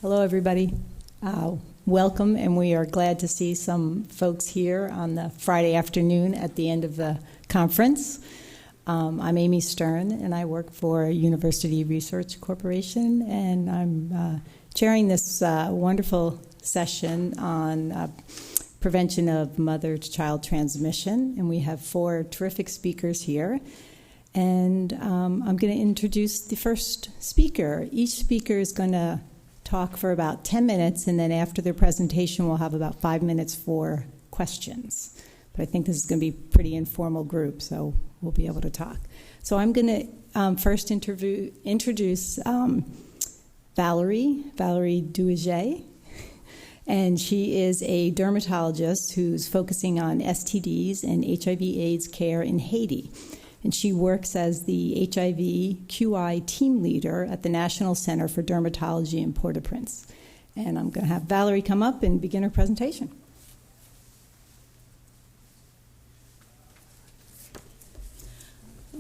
Hello, everybody. Welcome, and we are glad to see some folks here on the Friday afternoon at the end of the conference. I'm Amy Stern, and I work for University Research Corporation, and I'm chairing this wonderful session on prevention of mother-to-child transmission, and we have 4 terrific speakers here. And I'm going to introduce the first speaker. Each speaker is going to talk for about 10 minutes, and then after their presentation, we'll have about 5 minutes for questions. But I think this is going to be a pretty informal group, so we'll be able to talk. So I'm going to first introduce Valerie Douiget, and she is a dermatologist who's focusing on STDs and HIV/AIDS care in Haiti. And she works as the HIV QI team leader at the National Center for Dermatology in Port-au-Prince. And I'm going to have Valerie come up and begin her presentation.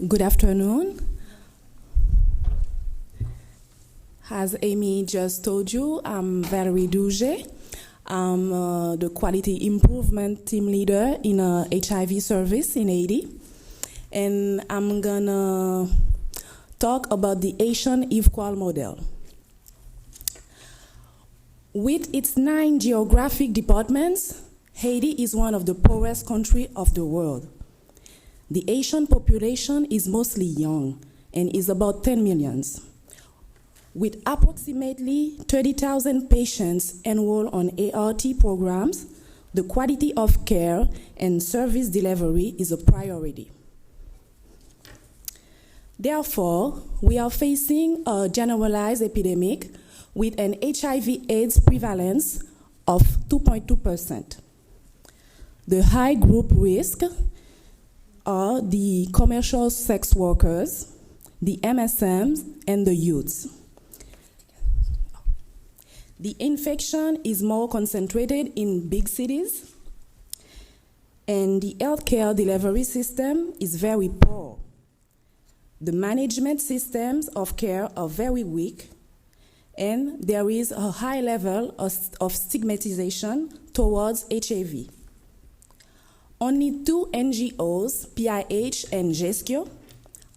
Good afternoon. As Amy just told you, I'm Valerie Douiget. I'm the quality improvement team leader in a HIV service in Haiti. And I'm gonna talk about the Haitian HIV model. With its 9 geographic departments, Haiti is one of the poorest countries of the world. The Haitian population is mostly young and is about 10 million. With approximately 30,000 patients enrolled on ART programs, the quality of care and service delivery is a priority. Therefore, we are facing a generalized epidemic with an HIV/AIDS prevalence of 2.2%. The high group risk are the commercial sex workers, the MSMs, and the youths. The infection is more concentrated in big cities, and the healthcare delivery system is very poor. The management systems of care are very weak, and there is a high level of stigmatization towards HIV. Only 2 NGOs, PIH and GESCO,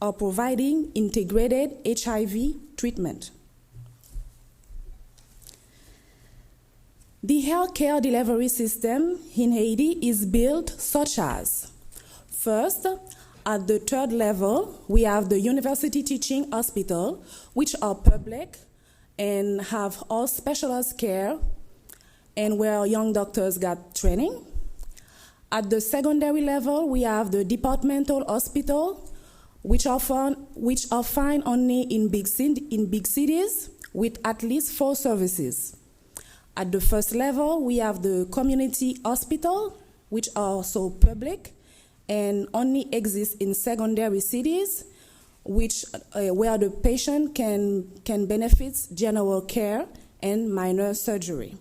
are providing integrated HIV treatment. The healthcare delivery system in Haiti is built such as, first, at the 3rd level, we have the University Teaching Hospital, which are public and have all specialized care and where young doctors got training. At the secondary level, we have the departmental hospital, which are found only in big cities with at least 4 services. At the 1st level, we have the community hospital, which are also public and only exist in secondary cities, which where the patient can benefit general care and minor surgery.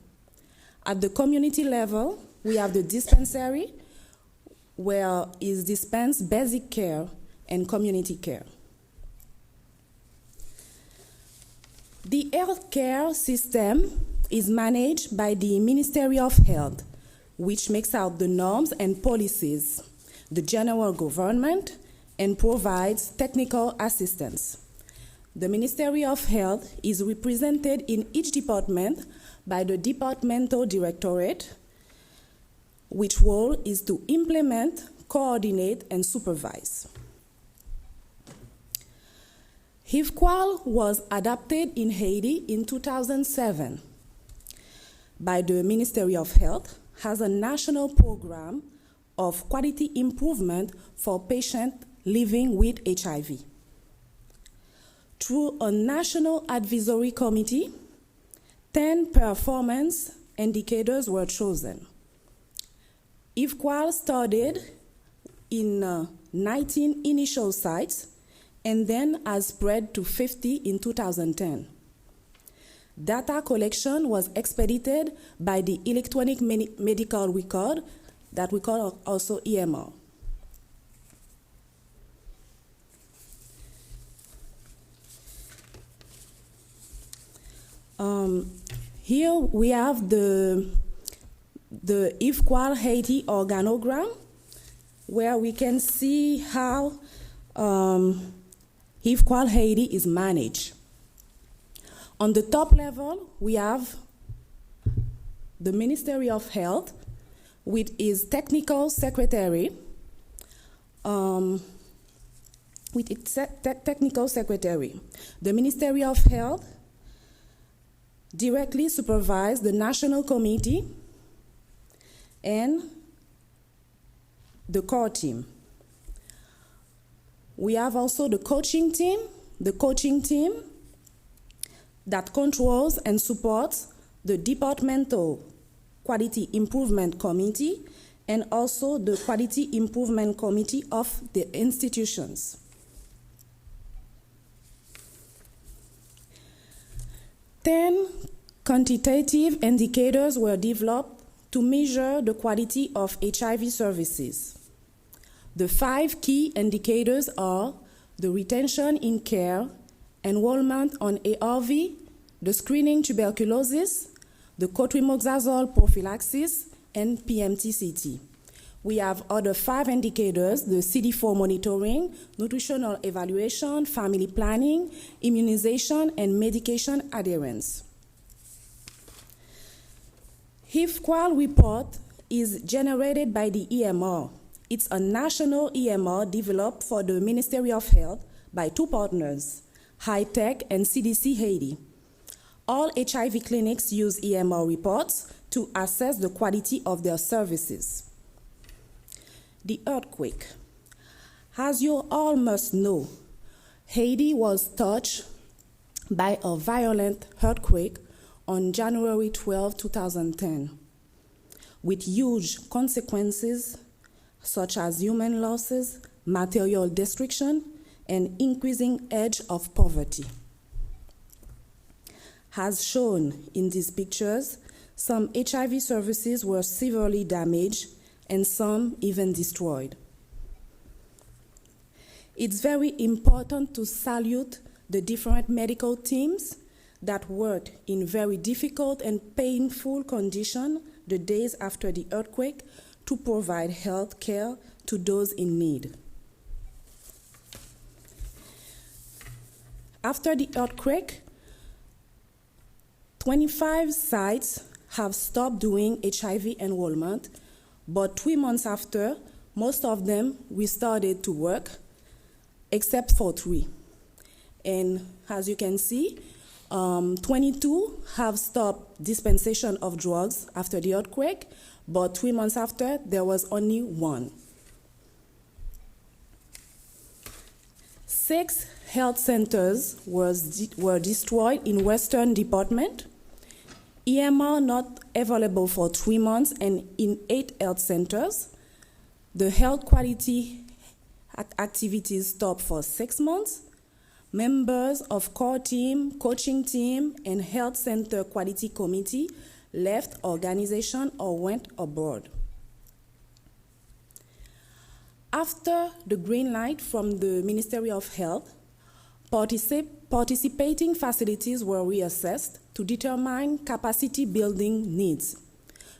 At the community level, we have the dispensary, where is dispensed basic care and community care. The healthcare system is managed by the Ministry of Health, which makes out the norms and policies, the general government, and provides technical assistance. The Ministry of Health is represented in each department by the departmental directorate, which role is to implement, coordinate, and supervise. HIV was adopted in Haiti in 2007 by the Ministry of Health as a national program of quality improvement for patients living with HIV. Through a national advisory committee, 10 performance indicators were chosen. HIV started in 19 initial sites and then has spread to 50 in 2010. Data collection was expedited by the electronic medical record that we call also EMR. Here we have the HIV Haiti organogram, where we can see how HIV Haiti is managed. On the top level, we have the Ministry of Health with its technical secretary, The Ministry of Health directly supervises the National Committee and the core team. We have also the coaching team that controls and supports the Departmental Quality Improvement Committee and also the Quality Improvement Committee of the institutions. Ten quantitative indicators were developed to measure the quality of HIV services. The 5 key indicators are the retention in care, enrollment on ARV, the screening tuberculosis, the cotrimoxazole prophylaxis, and PMTCT. We have other 5 indicators, the CD4 monitoring, nutritional evaluation, family planning, immunization, and medication adherence. HIV-QAL report is generated by the EMR. It's a national EMR developed for the Ministry of Health by 2 partners, HITECH and CDC Haiti. All HIV clinics use EMR reports to assess the quality of their services. The earthquake. As you all must know, Haiti was touched by a violent earthquake on January 12, 2010, with huge consequences such as human losses, material destruction, and increasing edge of poverty. As shown in these pictures, some HIV services were severely damaged and some even destroyed. It's very important to salute the different medical teams that worked in very difficult and painful conditions the days after the earthquake to provide health care to those in need. After the earthquake, 25 sites have stopped doing HIV enrollment, but 3 months after, most of them restarted to work, except for 3. And as you can see, 22 have stopped dispensation of drugs after the earthquake, but 3 months after, there was only 1. 6 health centers were destroyed in Western Department, EMR not available for 3 months, and in 8 health centers, the health quality activities stopped for 6 months. Members of core team, coaching team, and health center quality committee left organization or went abroad. After the green light from the Ministry of Health, participating facilities were reassessed to determine capacity building needs.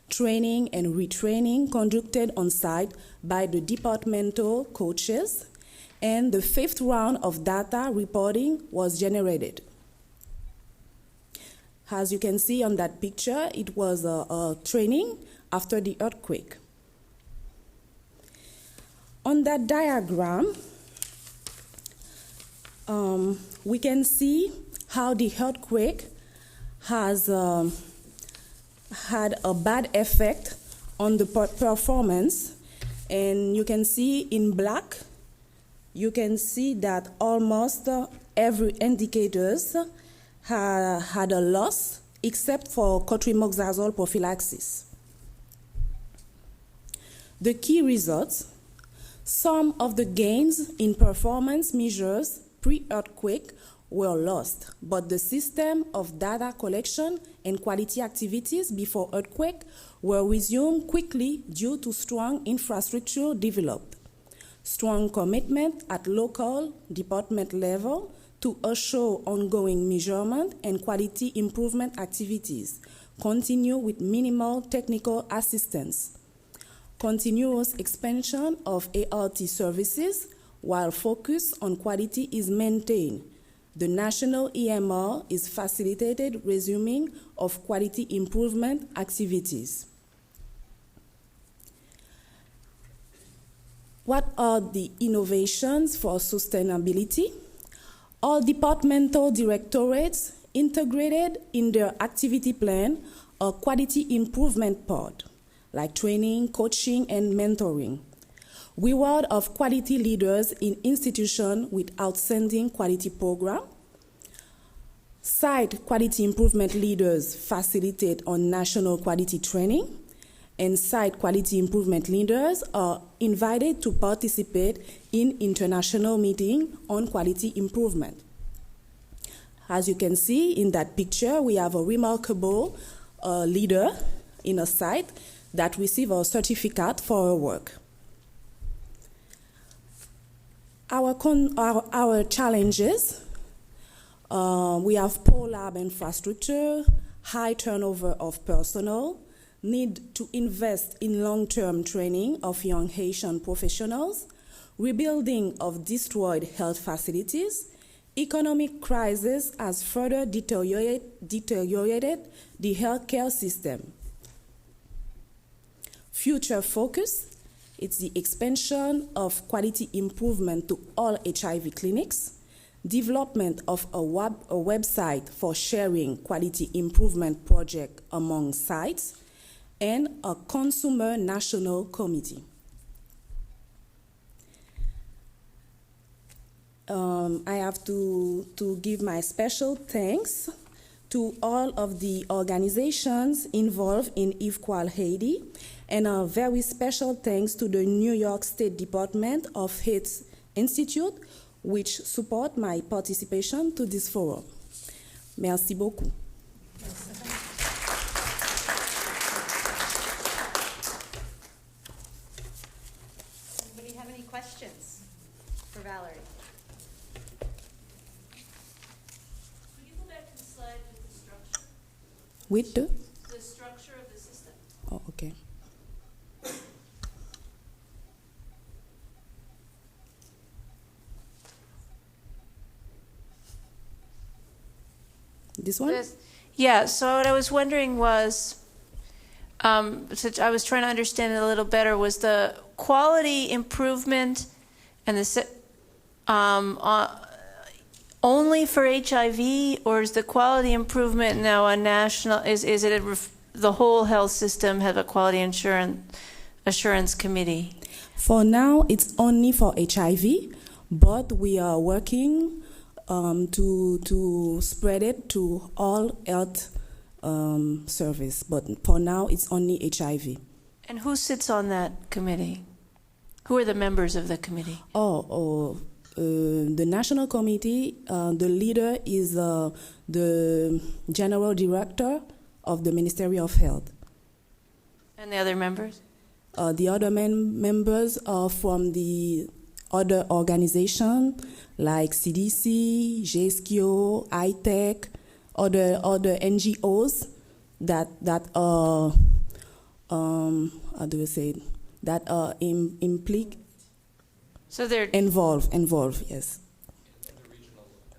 Training and retraining conducted on site by the departmental coaches, and the 5th round of data reporting was generated. As you can see on that picture, it was a training after the earthquake. On that diagram, we can see how the earthquake has had a bad effect on the performance. And you can see in black, you can see that almost every indicators had a loss except for cotrimoxazole prophylaxis. The key results: some of the gains in performance measures pre-earthquake were lost, but the system of data collection and quality activities before earthquake were resumed quickly due to strong infrastructure developed, strong commitment at local department level to assure ongoing measurement and quality improvement activities, continue with minimal technical assistance. Continuous expansion of ART services while focus on quality is maintained. The national EMR is facilitated resuming of quality improvement activities. What are the innovations for sustainability? All departmental directorates integrated in their activity plan a quality improvement part, like training, coaching, and mentoring. Reward of quality leaders in institutions with outstanding quality program. Site quality improvement leaders facilitate on national quality training, and site quality improvement leaders are invited to participate in international meetings on quality improvement. As you can see in that picture, we have a remarkable leader in a site that receive a certificate for her work. Our challenges, we have poor lab infrastructure, high turnover of personnel, need to invest in long-term training of young Haitian professionals, rebuilding of destroyed health facilities. Economic crisis has further deteriorated the healthcare system. Future focus, it's the expansion of quality improvement to all HIV clinics, development of a website for sharing quality improvement project among sites, and a consumer national committee. I have to give my special thanks to all of the organizations involved in Equal Haiti, and a very special thanks to the New York State Department of Health Institute, which support my participation to this forum. Merci beaucoup. Anybody have any questions for Valerie? Could you go back to the slide with the structure? With The structure of the system. Oh, okay. This one? Yeah, so what I was wondering was, since I was trying to understand it a little better, was the quality improvement and the only for HIV, or is the quality improvement now a national, is it the whole health system have a quality assurance committee? For now, it's only for HIV, but we are working to spread it to all health service. But for now, it's only HIV. And who sits on that committee? Who are the members of the committee? The national committee, the leader is the general director of the Ministry of Health. And the other members? The other members are from the other organizations like CDC, JSKO, ITEC, other NGOs that are how do we say it? That are So they're involved, yes.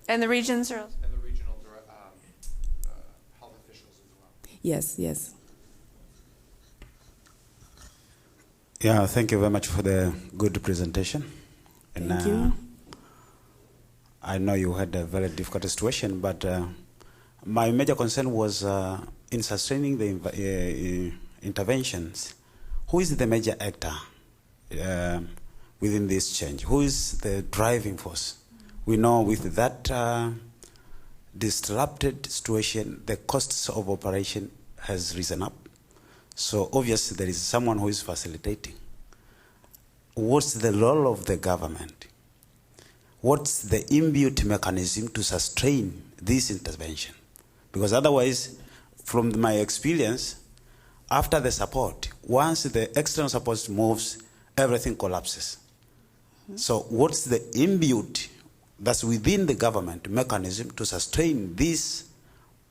And the regions are. And the regional health officials as well. Yes. Yeah, thank you very much for the good presentation. And, Thank you. I know you had a very difficult situation, but my major concern was in sustaining the interventions. Who is the major actor within this change? Who is the driving force? We know with that disrupted situation, the costs of operation has risen up. So obviously there is someone who is facilitating. What's the role of the government? What's the inbuilt mechanism to sustain this intervention? Because otherwise, from my experience, after the support, once the external support moves, everything collapses. Mm-hmm. So what's the inbuilt, that's within the government, mechanism to sustain this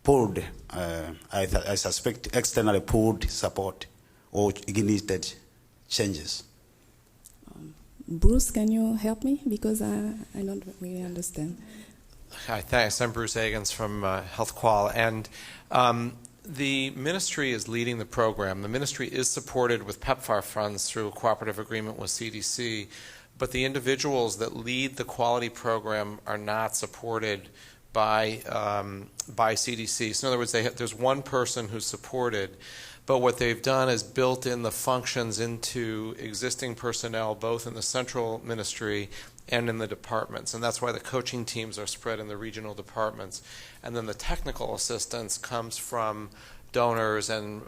pulled, I suspect, externally pulled support or ignited changes. Bruce, can you help me? Because I don't really understand. Hi, thanks. I'm Bruce Agans from Health Qual, and the ministry is leading the program. The ministry is supported with PEPFAR funds through a cooperative agreement with CDC, but the individuals that lead the quality program are not supported by CDC. So in other words, there's one person who's supported, but what they've done is built in the functions into existing personnel, both in the central ministry and in the departments. And that's why the coaching teams are spread in the regional departments. And then the technical assistance comes from donors and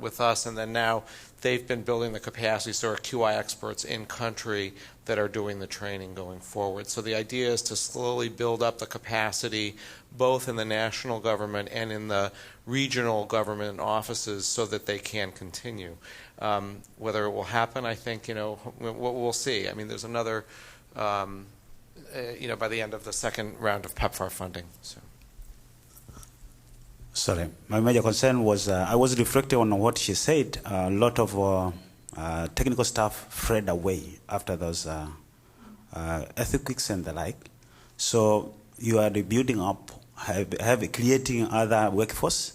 with us, and then now they've been building the capacity, so our QI experts in country that are doing the training going forward. So the idea is to slowly build up the capacity both in the national government and in the regional government offices so that they can continue. Whether it will happen, I think, we'll see. I mean, there's another, by the end of the second round of PEPFAR funding. So. Sorry, my major concern was I was reflecting on what she said. A lot of technical staff fled away after those earthquakes and the like. So you are rebuilding up, creating other workforce,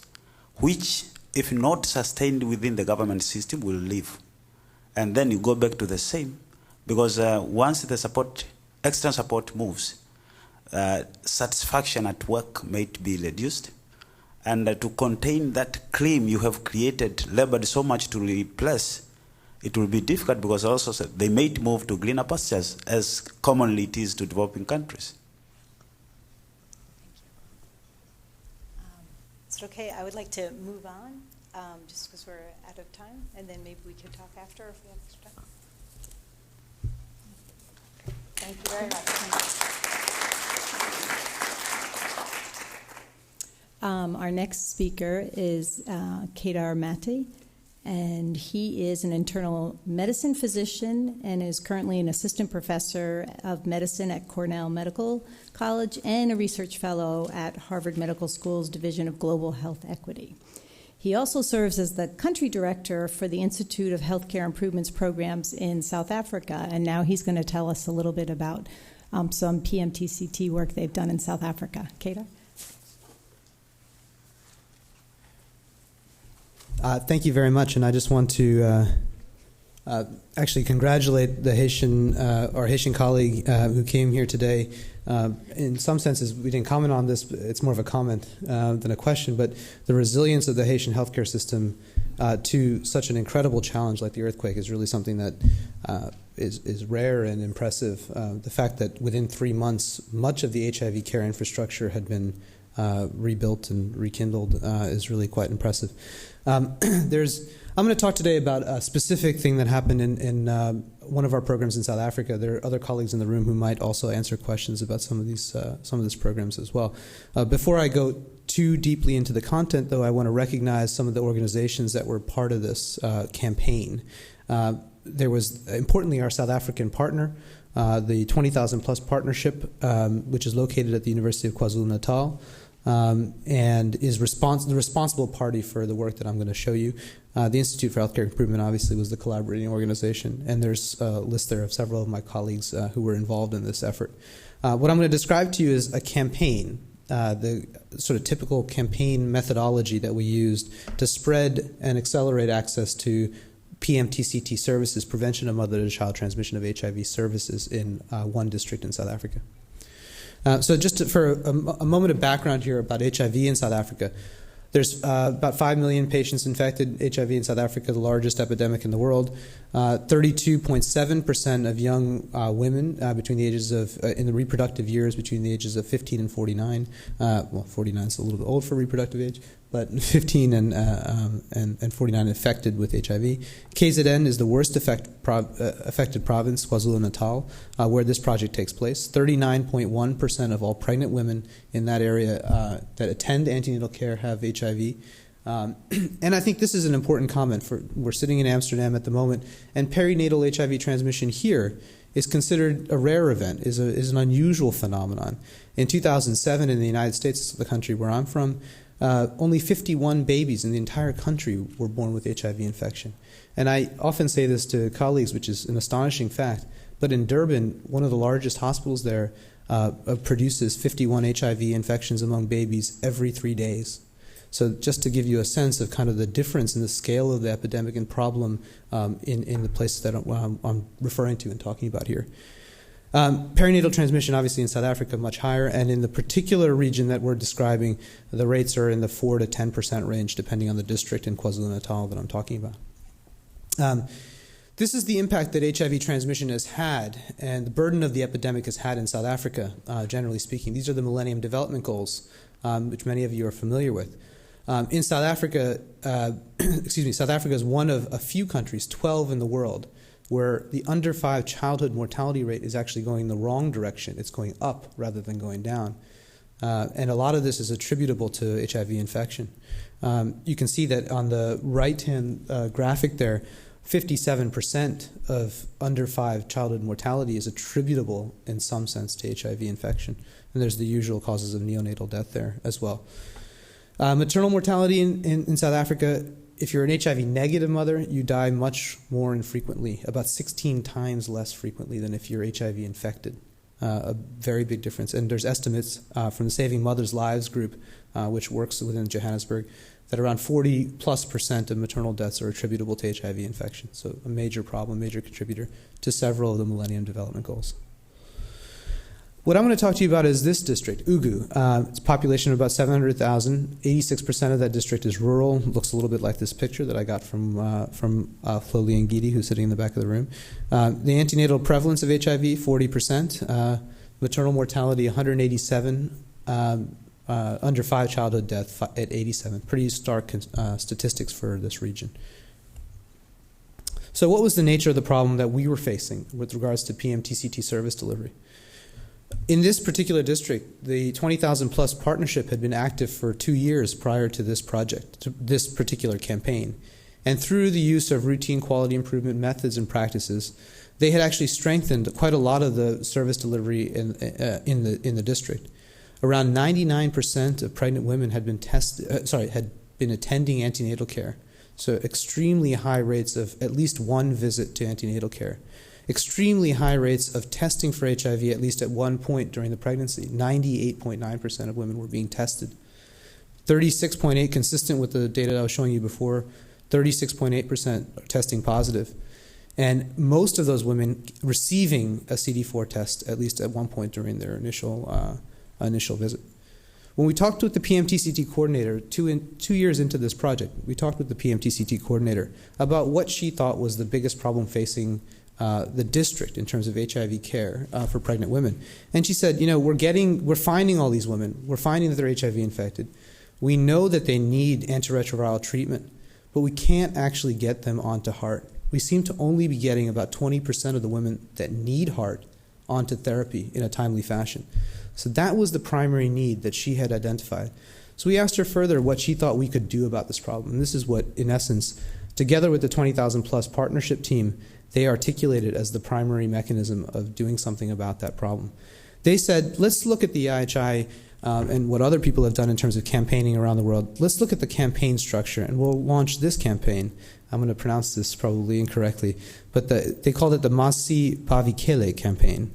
which, if not sustained within the government system, will leave. And then you go back to the same, because once the external support moves, satisfaction at work might be reduced. And to contain that claim you have created, labored so much to replace, it will be difficult, because also they may move to greener pastures, as commonly it is to developing countries. Is it okay? I would like to move on, just because we're out of time, and then maybe we can talk after if we have extra time. Thank you very much. Our next speaker is Kedar Mate, and he is an internal medicine physician and is currently an assistant professor of medicine at Cornell Medical College and a research fellow at Harvard Medical School's Division of Global Health Equity. He also serves as the country director for the Institute of Healthcare Improvements Programs in South Africa, and now he's going to tell us a little bit about some PMTCT work they've done in South Africa. Kedar? Thank you very much, and I just want to actually congratulate the our Haitian colleague who came here today. In some senses, we didn't comment on this, but it's more of a comment than a question, but the resilience of the Haitian healthcare system to such an incredible challenge like the earthquake is really something that is rare and impressive. The fact that within 3 months, much of the HIV care infrastructure had been rebuilt and rekindled is really quite impressive. I'm going to talk today about a specific thing that happened in one of our programs in South Africa. There are other colleagues in the room who might also answer questions about some of these programs as well. Before I go too deeply into the content, though, I want to recognize some of the organizations that were part of this campaign. There was, importantly, our South African partner, the 20,000 Plus Partnership, which is located at the University of KwaZulu-Natal, and is the responsible party for the work that I'm going to show you. The Institute for Healthcare Improvement obviously was the collaborating organization, and there's a list there of several of my colleagues who were involved in this effort. What I'm going to describe to you is a campaign, the sort of typical campaign methodology that we used to spread and accelerate access to PMTCT services, prevention of mother-to-child transmission of HIV services in one district in South Africa. So just for a moment of background here about HIV in South Africa. There's about 5 million patients infected HIV in South Africa, the largest epidemic in the world. 32.7% of young women between the ages of, in the reproductive years, between the ages of 15 and 49. 49 is a little bit old for reproductive age, but 15 and 49 infected with HIV. KZN is the worst affected province, KwaZulu-Natal, where this project takes place. 39.1% of all pregnant women in that area that attend antenatal care have HIV. And I think this is an important comment. We're sitting in Amsterdam at the moment, and perinatal HIV transmission here is considered a rare event, is an unusual phenomenon. In 2007 in the United States, the country where I'm from, only 51 babies in the entire country were born with HIV infection. And I often say this to colleagues, which is an astonishing fact, but in Durban, one of the largest hospitals there produces 51 HIV infections among babies every 3 days. So just to give you a sense of kind of the difference in the scale of the epidemic and problem in the places that I'm referring to and talking about here. Perinatal transmission, obviously in South Africa, much higher, and in the particular region that we're describing, the rates are in the 4 to 10% range, depending on the district in KwaZulu-Natal that I'm talking about. This is the impact that HIV transmission has had and the burden of the epidemic has had in South Africa, generally speaking. These are the Millennium Development Goals, which many of you are familiar with. In South Africa, South Africa is one of a few countries, 12 in the world, where the under 5 childhood mortality rate is actually going the wrong direction. It's going up rather than going down. And a lot of this is attributable to HIV infection. You can see that on the right-hand graphic there, 57% of under 5 childhood mortality is attributable in some sense to HIV infection. And there's the usual causes of neonatal death there as well. Maternal mortality in South Africa, if you're an HIV negative mother, you die much more infrequently, about 16 times less frequently than if you're HIV infected. A very big difference. And there's estimates from the Saving Mothers' Lives group, which works within Johannesburg, that around 40+% of maternal deaths are attributable to HIV infection. So a major problem, major contributor to several of the Millennium Development Goals. What I'm going to talk to you about is this district, Ugu. It's a population of about 700,000. 86% of that district is rural. Looks a little bit like this picture that I got from Floli Ngidi, who's sitting in the back of the room. The antenatal prevalence of HIV, 40%. Maternal mortality, 187. Under 5 childhood death at 87. Pretty stark statistics for this region. So what was the nature of the problem that we were facing with regards to PMTCT service delivery? In this particular district, the 20,000 plus partnership had been active for 2 years prior to this project, to this particular campaign. And through the use of routine quality improvement methods and practices, they had actually strengthened quite a lot of the service delivery in the district. Around 99% of pregnant women had been had been attending antenatal care. So extremely high rates of at least one visit to antenatal care. Extremely high rates of testing for HIV at least at one point during the pregnancy. 98.9% of women were being tested. 36.8%, consistent with the data I was showing you before, 36.8% are testing positive. And most of those women receiving a CD4 test at least at one point during their initial visit. When we talked with the PMTCT coordinator 2 years into this project, we talked with the PMTCT coordinator about what she thought was the biggest problem facing the district in terms of HIV care for pregnant women. And she said, we're finding all these women. We're finding that they're HIV infected. We know that they need antiretroviral treatment, but we can't actually get them onto HAART. We seem to only be getting about 20% of the women that need HAART onto therapy in a timely fashion. So that was the primary need that she had identified. So we asked her further what she thought we could do about this problem. And this is what, in essence, together with the 20,000 plus partnership team, they articulated as the primary mechanism of doing something about that problem. They said, let's look at the IHI and what other people have done in terms of campaigning around the world. Let's look at the campaign structure, and we'll launch this campaign. I'm going to pronounce this probably incorrectly, but they called it the Masi Pavikele campaign,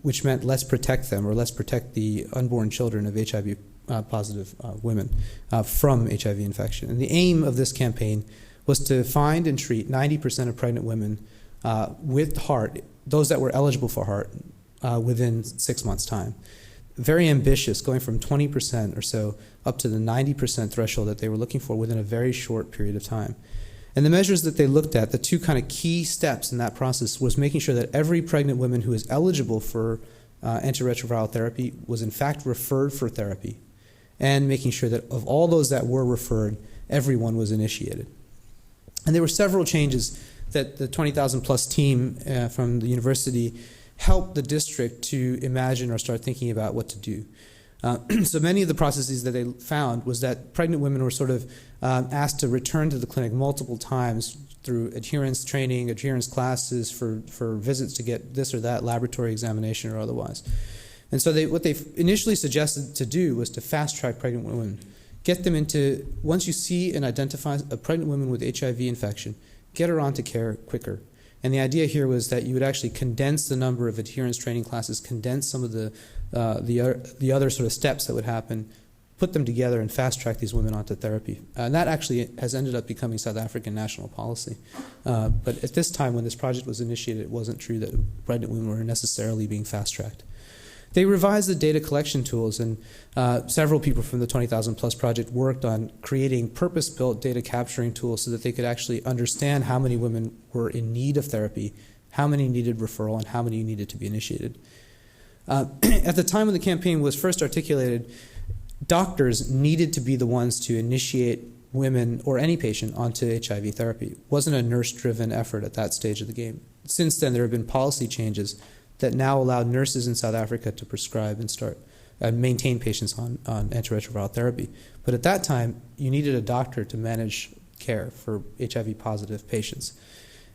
which meant let's protect them, or let's protect the unborn children of HIV positive women from HIV infection. And the aim of this campaign was to find and treat 90% of pregnant women with HAART, those that were eligible for HAART, within 6 months' time. Very ambitious, going from 20% or so up to the 90% threshold that they were looking for within a very short period of time. And the measures that they looked at, the two kind of key steps in that process, was making sure that every pregnant woman who is eligible for antiretroviral therapy was in fact referred for therapy, and making sure that of all those that were referred, everyone was initiated. And there were several changes that the 20,000 plus team from the university helped the district to imagine or start thinking about what to do. So many of the processes that they found was that pregnant women were sort of asked to return to the clinic multiple times through adherence training, adherence classes for visits to get this or that laboratory examination or otherwise. And so what they initially suggested to do was to fast-track pregnant women, get them into, once you see and identify a pregnant woman with HIV infection, get her onto care quicker. And the idea here was that you would actually condense the number of adherence training classes, condense some of the other sort of steps that would happen, put them together and fast-track these women onto therapy. And that actually has ended up becoming South African national policy. But at this time, when this project was initiated, it wasn't true that pregnant women were necessarily being fast-tracked. They revised the data collection tools, and several people from the 20,000 Plus project worked on creating purpose-built data capturing tools so that they could actually understand how many women were in need of therapy, how many needed referral, and how many needed to be initiated. At the time when the campaign was first articulated, doctors needed to be the ones to initiate women or any patient onto HIV therapy. It wasn't a nurse-driven effort at that stage of the game. Since then, there have been policy changes that now allow nurses in South Africa to prescribe and start and maintain patients on antiretroviral therapy. But at that time, you needed a doctor to manage care for HIV-positive patients.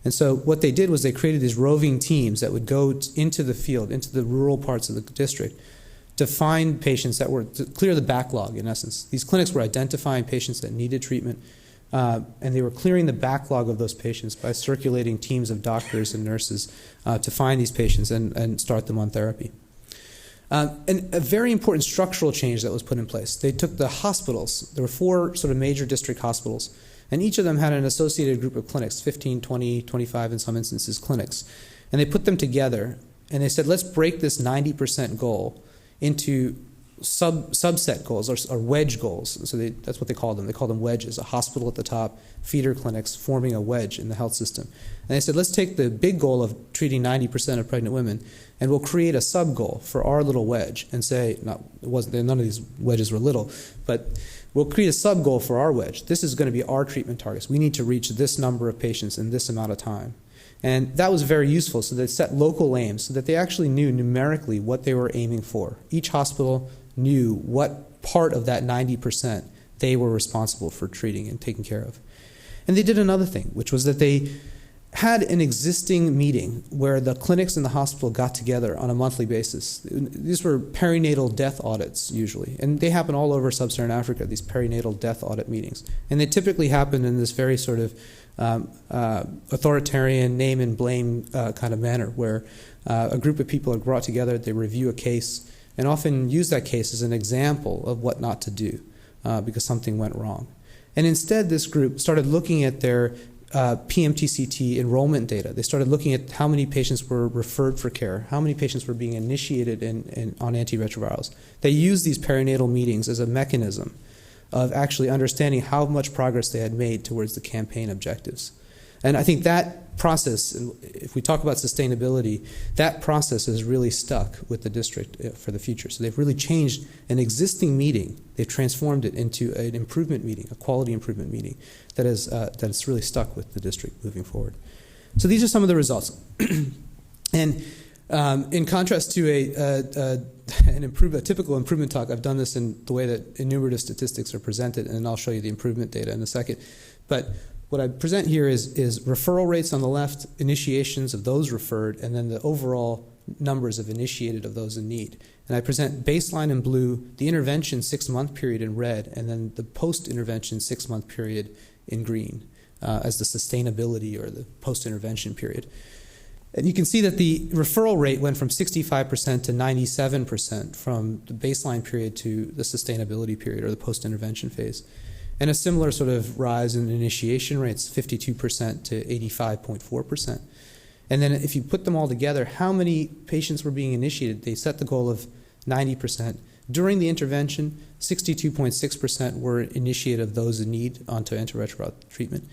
And so what they did was they created these roving teams that would go into the field, into the rural parts of the district, to find patients that were, to clear the backlog, in essence. These clinics were identifying patients that needed treatment, and they were clearing the backlog of those patients by circulating teams of doctors and nurses to find these patients and start them on therapy. And a very important structural change that was put in place. They took the hospitals. There were 4 sort of major district hospitals, and each of them had an associated group of clinics, 15, 20, 25 in some instances clinics. And they put them together, and they said, let's break this 90% goal into subset goals or wedge goals. So that's what they call them. They call them wedges, a hospital at the top, feeder clinics forming a wedge in the health system. And they said, let's take the big goal of treating 90% of pregnant women, and we'll create a sub-goal for our little wedge and say, none of these wedges were little, but we'll create a sub-goal for our wedge. This is going to be our treatment targets. We need to reach this number of patients in this amount of time. And that was very useful, so they set local aims so that they actually knew numerically what they were aiming for. Each hospital knew what part of that 90% they were responsible for treating and taking care of. And they did another thing, which was that they had an existing meeting where the clinics and the hospital got together on a monthly basis. These were perinatal death audits, usually. And they happen all over sub-Saharan Africa, these perinatal death audit meetings. And they typically happen in this very sort of authoritarian name and blame kind of manner, where a group of people are brought together, they review a case, and often use that case as an example of what not to do because something went wrong. And instead, this group started looking at their PMTCT enrollment data. They started looking at how many patients were referred for care, how many patients were being initiated on antiretrovirals. They used these perinatal meetings as a mechanism of actually understanding how much progress they had made towards the campaign objectives. And I think that process, if we talk about sustainability, that process has really stuck with the district for the future. So they've really changed an existing meeting. They've transformed it into an improvement meeting, a quality improvement meeting that is really stuck with the district moving forward. So these are some of the results. And in contrast to a typical improvement talk, I've done this in the way that enumerative statistics are presented, and I'll show you the improvement data in a second. But what I present here is referral rates on the left, initiations of those referred, and then the overall numbers of initiated of those in need. And I present baseline in blue, the intervention 6-month period in red, and then the post-intervention 6-month period in green as the sustainability or the post-intervention period. And you can see that the referral rate went from 65% to 97% from the baseline period to the sustainability period or the post-intervention phase. And a similar sort of rise in initiation rates, 52% to 85.4%. And then if you put them all together, how many patients were being initiated? They set the goal of 90%. During the intervention, 62.6% were initiated of those in need onto antiretroviral treatment.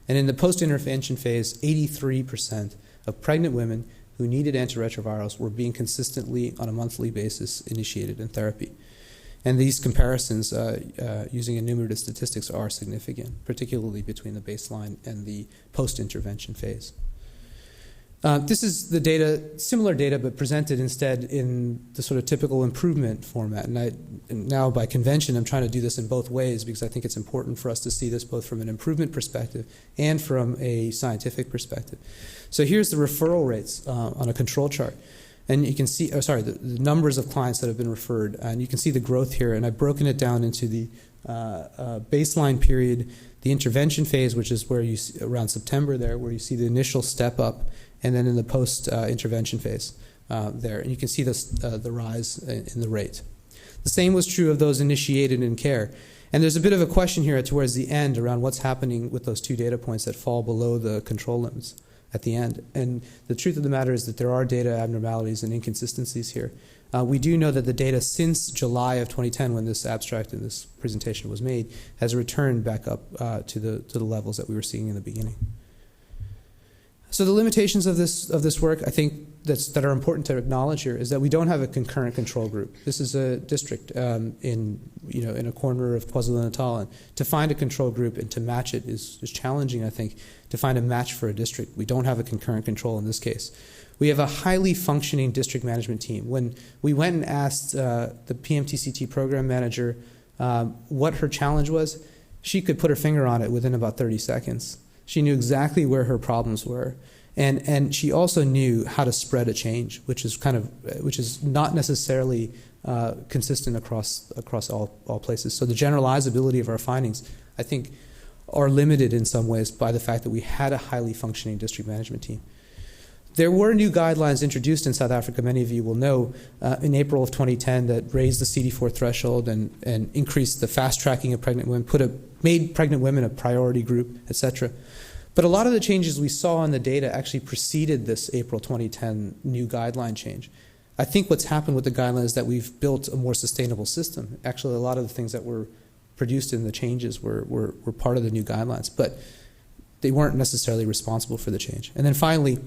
And in the post-intervention phase, 83% of pregnant women who needed antiretrovirals were being consistently, on a monthly basis, initiated in therapy. And these comparisons using enumerative statistics are significant, particularly between the baseline and the post-intervention phase. This is the data, similar data, but presented instead in the sort of typical improvement format. And now, by convention, I'm trying to do this in both ways because I think it's important for us to see this both from an improvement perspective and from a scientific perspective. So here's the referral rates on a control chart. And you can see, the numbers of clients that have been referred, and you can see the growth here. And I've broken it down into the baseline period, the intervention phase, which is where you see, around September there, where you see the initial step up, and then in the post-intervention phase there. And you can see the rise in the rate. The same was true of those initiated in care. And there's a bit of a question here towards the end around what's happening with those 2 data points that fall below the control limits at the end. And the truth of the matter is that there are data abnormalities and inconsistencies here. We do know that the data since July of 2010, when this abstract and this presentation was made, has returned back up to the levels that we were seeing in the beginning. So the limitations of this work, I think, that are important to acknowledge here is that we don't have a concurrent control group. This is a district in a corner of KwaZulu-Natal, and to find a control group and to match it is challenging, I think, to find a match for a district. We don't have a concurrent control in this case. We have a highly functioning district management team. When we went and asked the PMTCT program manager what her challenge was, she could put her finger on it within about 30 seconds. She knew exactly where her problems were. And she also knew how to spread a change, which is not necessarily consistent across all places. So the generalizability of our findings, I think, are limited in some ways by the fact that we had a highly functioning district management team. There were new guidelines introduced in South Africa, many of you will know, in April of 2010 that raised the CD4 threshold and increased the fast tracking of pregnant women, made pregnant women a priority group, etc. But a lot of the changes we saw in the data actually preceded this April 2010 new guideline change. I think what's happened with the guidelines is that we've built a more sustainable system. Actually, a lot of the things that were produced in the changes were part of the new guidelines, but they weren't necessarily responsible for the change. And then finally,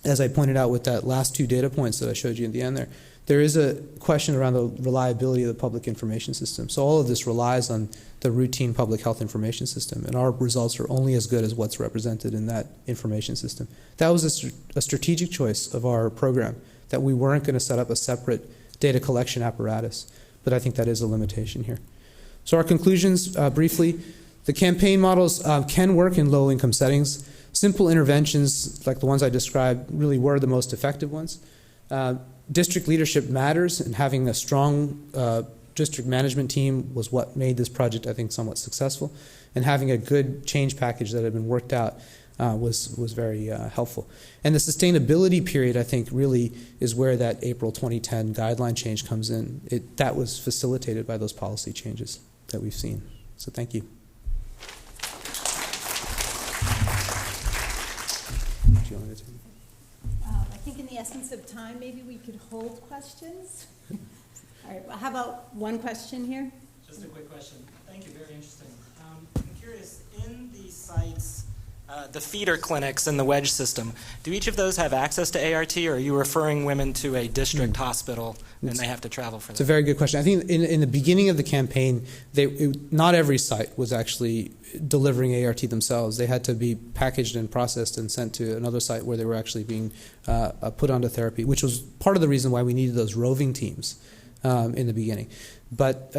as I pointed out with that last 2 data points that I showed you at the end there is a question around the reliability of the public information system. So all of this relies on the routine public health information system, and our results are only as good as what's represented in that information system. That was a strategic choice of our program, that we weren't going to set up a separate data collection apparatus, but I think that is a limitation here. So our conclusions, briefly, the campaign models can work in low-income settings. Simple interventions like the ones I described really were the most effective ones. District leadership matters, and having a strong district management team was what made this project, I think, somewhat successful. And having a good change package that had been worked out was very helpful. And the sustainability period, I think, really is where that April 2010 guideline change comes in. That was facilitated by those policy changes that we've seen. So thank you. Do you want to take I think in the essence of time, maybe we could hold questions. All right, well, how about one question here? Just a quick question. Thank you, very interesting. I'm curious, in these sites, the feeder clinics in the wedge system, do each of those have access to ART, or are you referring women to a district hospital and they have to travel for that? It's a very good question. I think in the beginning of the campaign, not every site was actually delivering ART themselves. They had to be packaged and processed and sent to another site where they were actually being put onto therapy, which was part of the reason why we needed those roving teams in the beginning. But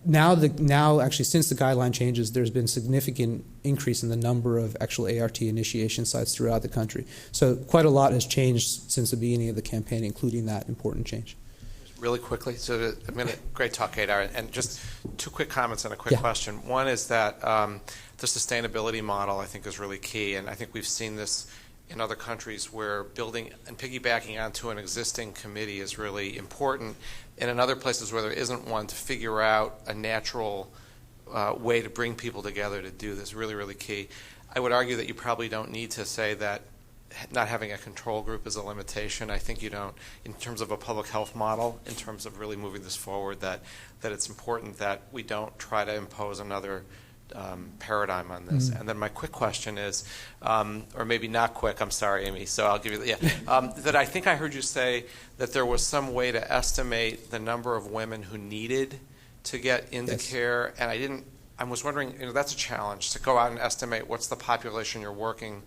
now, actually, since the guideline changes, there's been significant increase in the number of actual ART initiation sites throughout the country. So quite a lot has changed since the beginning of the campaign, including that important change. Really quickly, so great talk, Kedar, and just 2 quick comments and a quick question. One is that the sustainability model, I think, is really key, and I think we've seen this in other countries where building and piggybacking onto an existing committee is really important, and in other places where there isn't one, to figure out a natural way to bring people together to do this, really, really key. I would argue that you probably don't need to say that not having a control group is a limitation. I think you don't, in terms of a public health model, in terms of really moving this forward, that it's important that we don't try to impose another paradigm on this. And then my quick question is, or maybe not quick, I'm sorry, Amy, so I'll give you that I think I heard you say that there was some way to estimate the number of women who needed to get into care, and I was wondering, that's a challenge, to go out and estimate what's the population you're working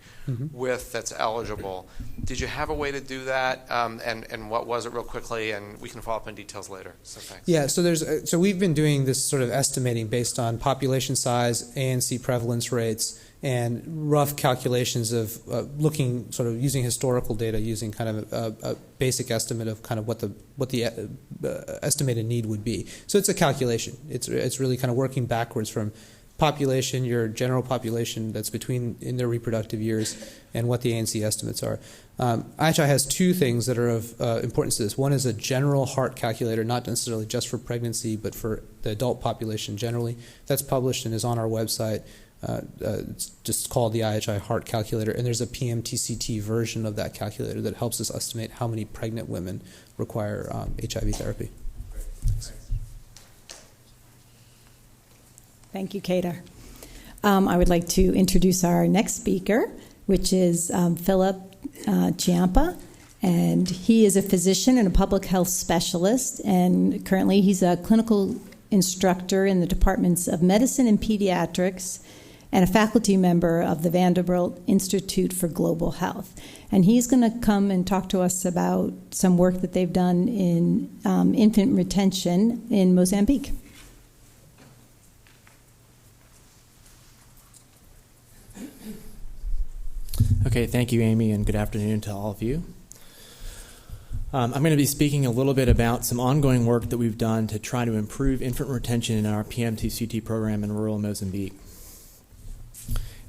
with that's eligible. Did you have a way to do that, and what was it, real quickly, and we can follow up on details later, so thanks. Yeah, so we've been doing this sort of estimating based on population size, ANC prevalence rates, and rough calculations of looking, sort of using historical data, using kind of a basic estimate of kind of what the estimated need would be. So it's a calculation. It's really kind of working backwards from population, your general population that's in their reproductive years, and what the ANC estimates are. IHI has two things that are of importance to this. One is a general heart calculator, not necessarily just for pregnancy, but for the adult population generally. That's published and is on our website. It's just called the IHI Heart Calculator, and there's a PMTCT version of that calculator that helps us estimate how many pregnant women require HIV therapy. Thank you, Kedar. I would like to introduce our next speaker, which is Philip Ciampa, and he is a physician and a public health specialist, and currently he's a clinical instructor in the departments of medicine and pediatrics and a faculty member of the Vanderbilt Institute for Global Health. And he's going to come and talk to us about some work that they've done in infant retention in Mozambique. Okay, thank you, Amy, and good afternoon to all of you. I'm going to be speaking a little bit about some ongoing work that we've done to try to improve infant retention in our PMTCT program in rural Mozambique.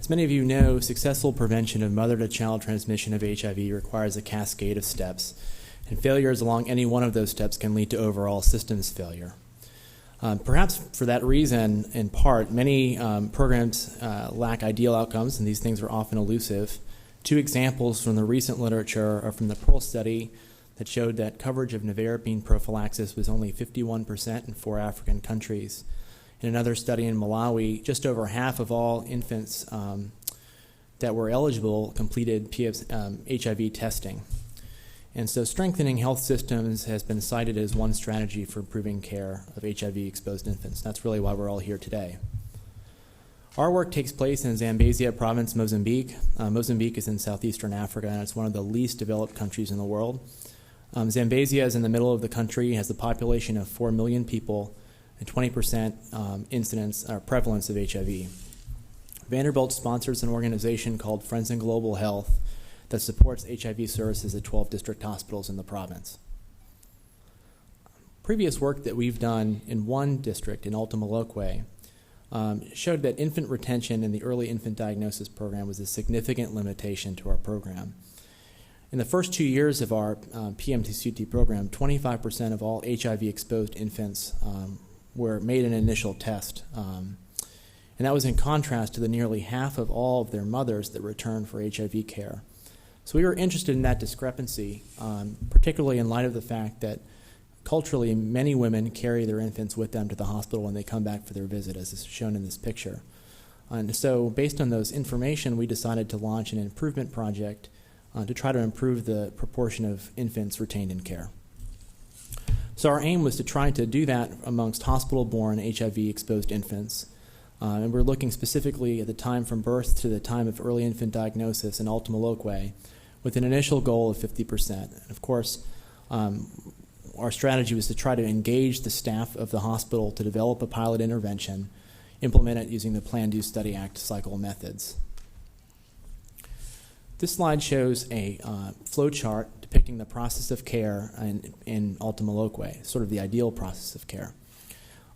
As many of you know, successful prevention of mother-to-child transmission of HIV requires a cascade of steps, and failures along any one of those steps can lead to overall systems failure. Perhaps for that reason, in part, many programs lack ideal outcomes, and these things are often elusive. Two examples from the recent literature are from the Pearl study that showed that coverage of nevirapine prophylaxis was only 51% in 4 African countries. In another study in Malawi, just over half of all infants that were eligible completed HIV testing. And so strengthening health systems has been cited as one strategy for improving care of HIV-exposed infants. That's really why we're all here today. Our work takes place in Zambezia province, Mozambique. Mozambique is in southeastern Africa, and it's one of the least developed countries in the world. Zambezia is in the middle of the country, has a population of 4 million people, and 20% incidence or prevalence of HIV. Vanderbilt sponsors an organization called Friends in Global Health that supports HIV services at 12 district hospitals in the province. Previous work that we've done in one district, in Ultimaloque, showed that infant retention in the early infant diagnosis program was a significant limitation to our program. In the first 2 years of our PMTCT program, 25% of all HIV-exposed infants were made an initial test. And that was in contrast to the nearly half of all of their mothers that returned for HIV care. So we were interested in that discrepancy, particularly in light of the fact that culturally many women carry their infants with them to the hospital when they come back for their visit, as is shown in this picture. And so based on those information, we decided to launch an improvement project to try to improve the proportion of infants retained in care. So our aim was to try to do that amongst hospital-born HIV-exposed infants. And we're looking specifically at the time from birth to the time of early infant diagnosis in Ultimaloque, with an initial goal of 50%. And of course, our strategy was to try to engage the staff of the hospital to develop a pilot intervention, implement it using the Plan, Do, Study, Act cycle methods. This slide shows a flow chart depicting the process of care in Ultimaloque, sort of the ideal process of care.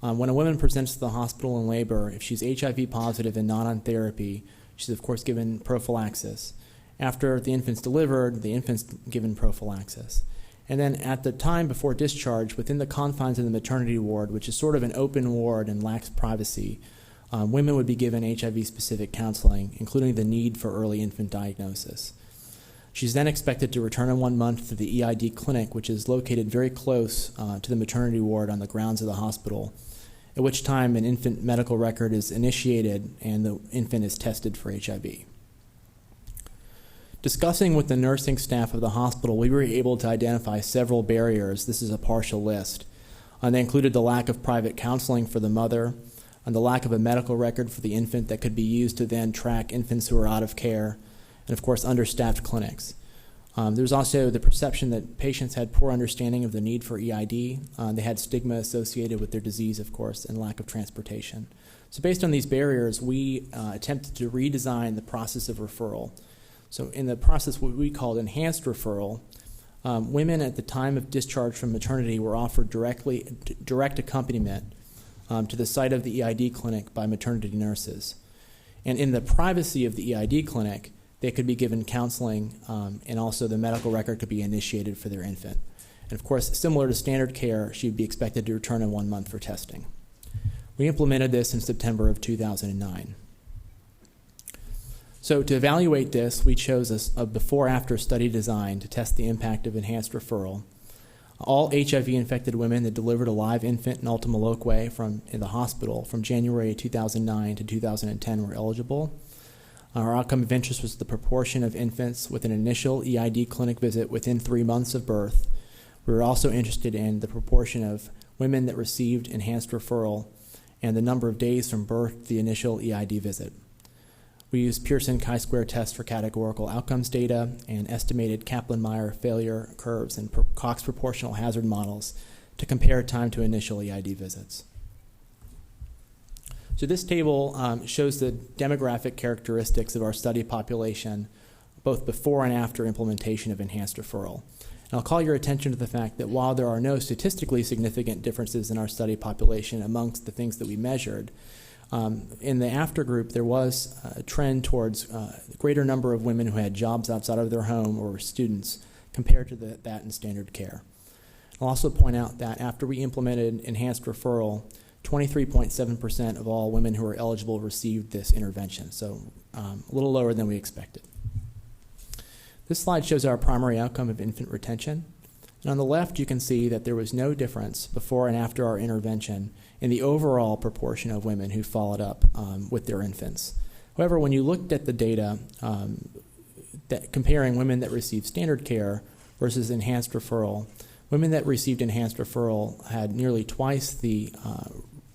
When a woman presents to the hospital in labor, if she's HIV positive and not on therapy, she's of course given prophylaxis. After the infant's delivered, the infant's given prophylaxis. And then at the time before discharge, within the confines of the maternity ward, which is sort of an open ward and lacks privacy, women would be given HIV-specific counseling, including the need for early infant diagnosis. She's then expected to return in 1 month to the EID clinic, which is located very close to the maternity ward on the grounds of the hospital, at which time an infant medical record is initiated and the infant is tested for HIV. Discussing with the nursing staff of the hospital, we were able to identify several barriers. This is a partial list. They included the lack of private counseling for the mother, and the lack of a medical record for the infant that could be used to then track infants who are out of care, and of course understaffed clinics. There's also the perception that patients had poor understanding of the need for EID. They had stigma associated with their disease, of course, and lack of transportation. So based on these barriers, we attempted to redesign the process of referral. So in the process, what we called enhanced referral, women at the time of discharge from maternity were offered direct accompaniment to the site of the EID clinic by maternity nurses. And in the privacy of the EID clinic, they could be given counseling, and also the medical record could be initiated for their infant. And of course, similar to standard care, she would be expected to return in 1 month for testing. We implemented this in September of 2009. So to evaluate this, we chose a before-after study design to test the impact of enhanced referral. All HIV-infected women that delivered a live infant in Ultima Loque in the hospital from January 2009 to 2010 were eligible. Our outcome of interest was the proportion of infants with an initial EID clinic visit within 3 months of birth. We were also interested in the proportion of women that received enhanced referral and the number of days from birth to the initial EID visit. We used Pearson chi-square tests for categorical outcomes data and estimated Kaplan-Meier failure curves and Cox proportional hazard models to compare time to initial EID visits. So this table shows the demographic characteristics of our study population, both before and after implementation of enhanced referral. And I'll call your attention to the fact that while there are no statistically significant differences in our study population amongst the things that we measured, in the after group, there was a trend towards a greater number of women who had jobs outside of their home or were students compared to that in standard care. I'll also point out that after we implemented enhanced referral, 23.7% of all women who were eligible received this intervention, so a little lower than we expected. This slide shows our primary outcome of infant retention. And on the left, you can see that there was no difference before and after our intervention in the overall proportion of women who followed up with their infants. However, when you looked at the data comparing women that received standard care versus enhanced referral, women that received enhanced referral had nearly twice the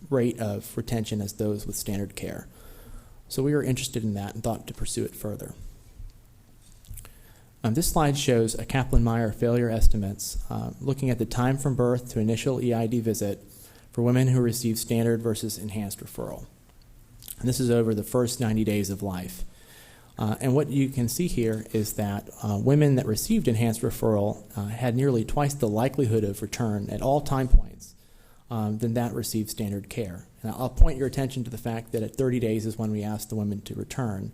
rate of retention as those with standard care. So we were interested in that and thought to pursue it further. This slide shows a Kaplan-Meier failure estimates looking at the time from birth to initial EID visit for women who received standard versus enhanced referral. And this is over the first 90 days of life. And what you can see here is that women that received enhanced referral had nearly twice the likelihood of return at all time points than that received standard care. And I'll point your attention to the fact that at 30 days is when we asked the women to return.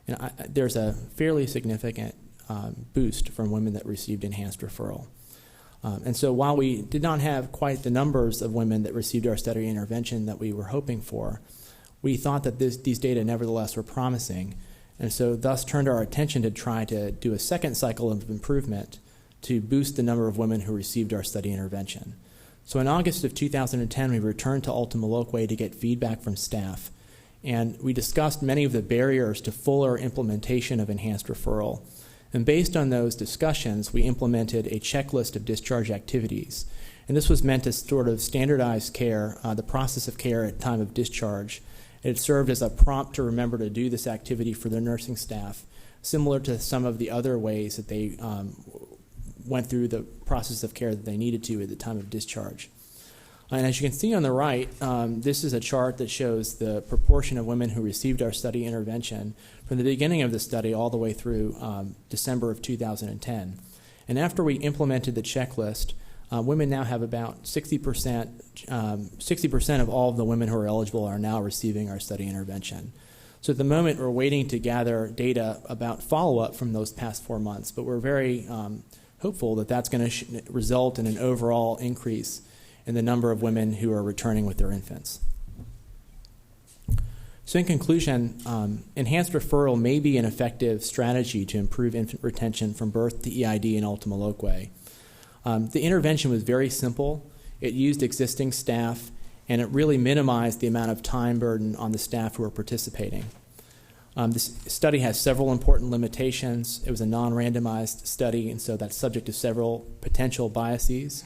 And there's a fairly significant boost from women that received enhanced referral. And so while we did not have quite the numbers of women that received our study intervention that we were hoping for, we thought that these data nevertheless were promising, and so thus turned our attention to try to do a second cycle of improvement to boost the number of women who received our study intervention. So in August of 2010, we returned to Ultima Loque to get feedback from staff, and we discussed many of the barriers to fuller implementation of enhanced referral. And based on those discussions, we implemented a checklist of discharge activities. And this was meant to sort of standardize care, the process of care at time of discharge. It served as a prompt to remember to do this activity for their nursing staff, similar to some of the other ways that they went through the process of care that they needed to at the time of discharge. And as you can see on the right, this is a chart that shows the proportion of women who received our study intervention from the beginning of the study all the way through December of 2010. And after we implemented the checklist, women now have about 60% of all of the women who are eligible are now receiving our study intervention. So at the moment, we're waiting to gather data about follow-up from those past 4 months, but we're very hopeful that that's going to result in an overall increase in the number of women who are returning with their infants. So in conclusion, enhanced referral may be an effective strategy to improve infant retention from birth to EID in Ultima Loque. The intervention was very simple. It used existing staff, and it really minimized the amount of time burden on the staff who were participating. This study has several important limitations. It was a non-randomized study, and so that's subject to several potential biases.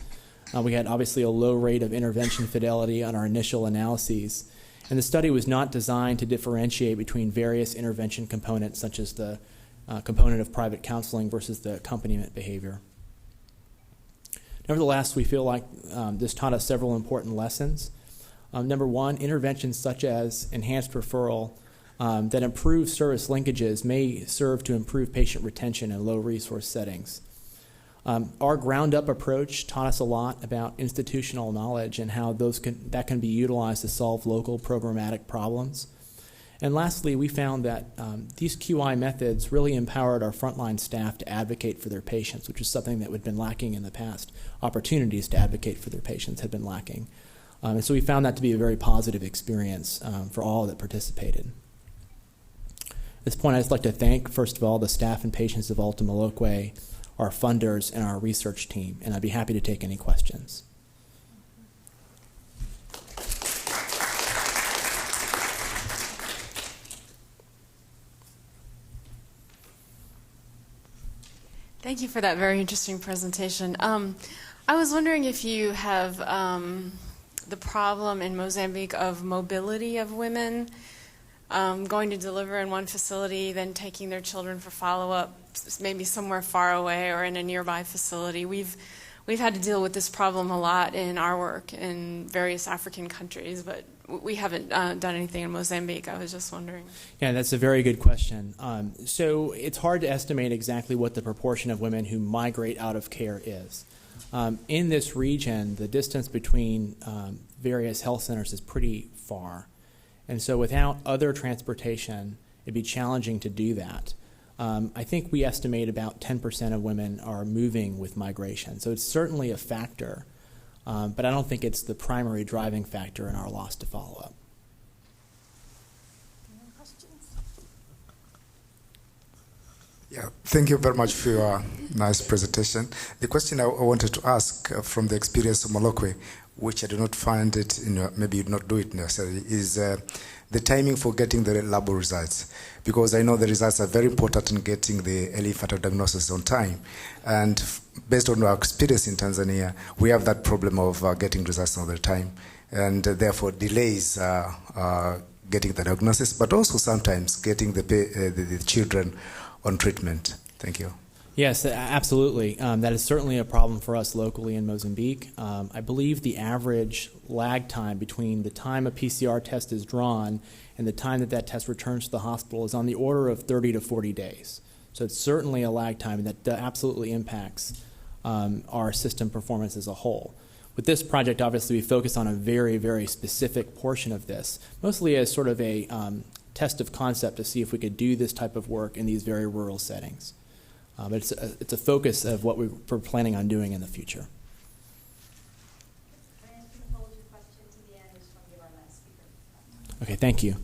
We had obviously a low rate of intervention fidelity on our initial analyses, and the study was not designed to differentiate between various intervention components, such as the component of private counseling versus the accompaniment behavior. Nevertheless, we feel like this taught us several important lessons. Number one, interventions such as enhanced referral that improve service linkages may serve to improve patient retention in low-resource settings. Our ground-up approach taught us a lot about institutional knowledge and how that can be utilized to solve local programmatic problems. And lastly, we found that these QI methods really empowered our frontline staff to advocate for their patients, which is something that had been lacking in the past. Opportunities to advocate for their patients had been lacking. And so we found that to be a very positive experience for all that participated. At this point, I'd just like to thank, first of all, the staff and patients of Ultima Loque, our funders, and our research team, and I'd be happy to take any questions. Thank you for that very interesting presentation. I was wondering if you have the problem in Mozambique of mobility of women going to deliver in one facility, then taking their children for follow-up, maybe somewhere far away or in a nearby facility. We've had to deal with this problem a lot in our work in various African countries, but we haven't done anything in Mozambique. I was just wondering. Yeah, that's a very good question. So it's hard to estimate exactly what the proportion of women who migrate out of care is. In this region, the distance between various health centers is pretty far. And so without other transportation, it'd be challenging to do that. I think we estimate about 10% of women are moving with migration. So it's certainly a factor, but I don't think it's the primary driving factor in our loss to follow-up. Yeah, thank you very much for your nice presentation. The question I wanted to ask from the experience of Moloque, which I do not find it, maybe you do not do it necessarily, is the timing for getting the lab results. Because I know the results are very important in getting the early fetal diagnosis on time. And based on our experience in Tanzania, we have that problem of getting results all the time. And therefore delays getting the diagnosis, but also sometimes getting the children on treatment. Thank you. Yes, absolutely. That is certainly a problem for us locally in Mozambique. I believe the average lag time between the time a PCR test is drawn and the time that that test returns to the hospital is on the order of 30 to 40 days. So it's certainly a lag time that absolutely impacts our system performance as a whole. With this project, obviously, we focus on a very, very specific portion of this, mostly as sort of a test of concept to see if we could do this type of work in these very rural settings. But it's a focus of what we're planning on doing in the future. Can I ask you to hold your question to the end? I just want to give our last speaker. Okay, thank you.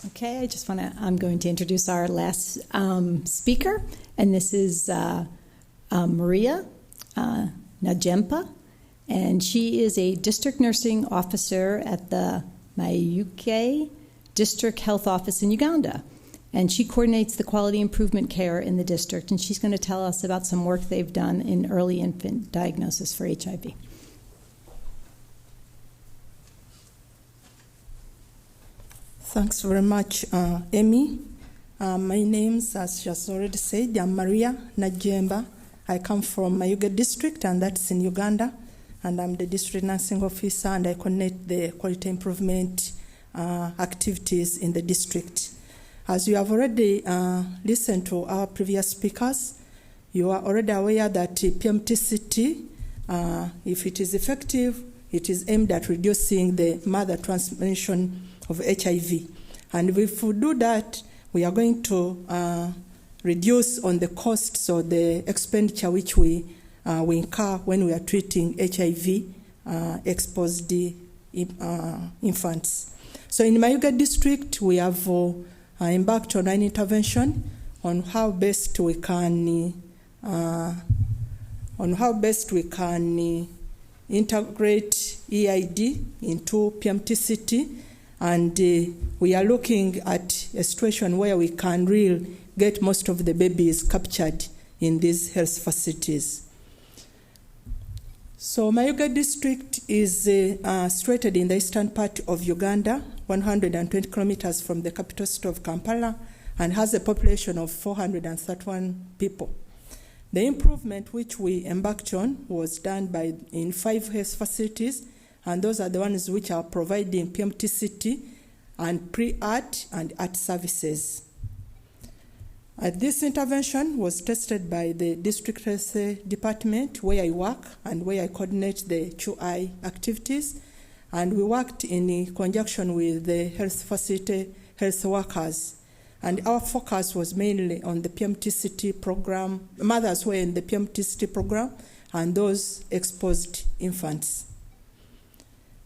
Okay, I'm going to introduce our last speaker, and this is Maria Najjemba, and she is a district nursing officer at the Mayuke District Health Office in Uganda, and she coordinates the quality improvement care in the district, and she's going to tell us about some work they've done in early infant diagnosis for HIV. Thanks very much, Amy. My name, as she has already said, I'm Maria Najjemba. I come from Mayuge District, and that's in Uganda, and I'm the district nursing officer, and I coordinate the quality improvement activities in the district. As you have already listened to our previous speakers, you are already aware that PMTCT, if it is effective, it is aimed at reducing the mother transmission of HIV. And if we do that, we are going to reduce on the costs or the expenditure which we incur when we are treating HIV-exposed infants. So in Mayuge District, we have embarked on an intervention on how best we can integrate EID into PMTCT, and we are looking at a situation where we can really get most of the babies captured in these health facilities. So Mayuge District is situated in the eastern part of Uganda, 120 kilometers from the capital city of Kampala, and has a population of 431 people. The improvement which we embarked on was done in 5 health facilities, and those are the ones which are providing PMTCT and pre-art and art services. This intervention was tested by the district health department where I work and where I coordinate the QI activities, and we worked in conjunction with the health facility health workers. And our focus was mainly on the PMTCT program, mothers who were in the PMTCT program, and those exposed infants.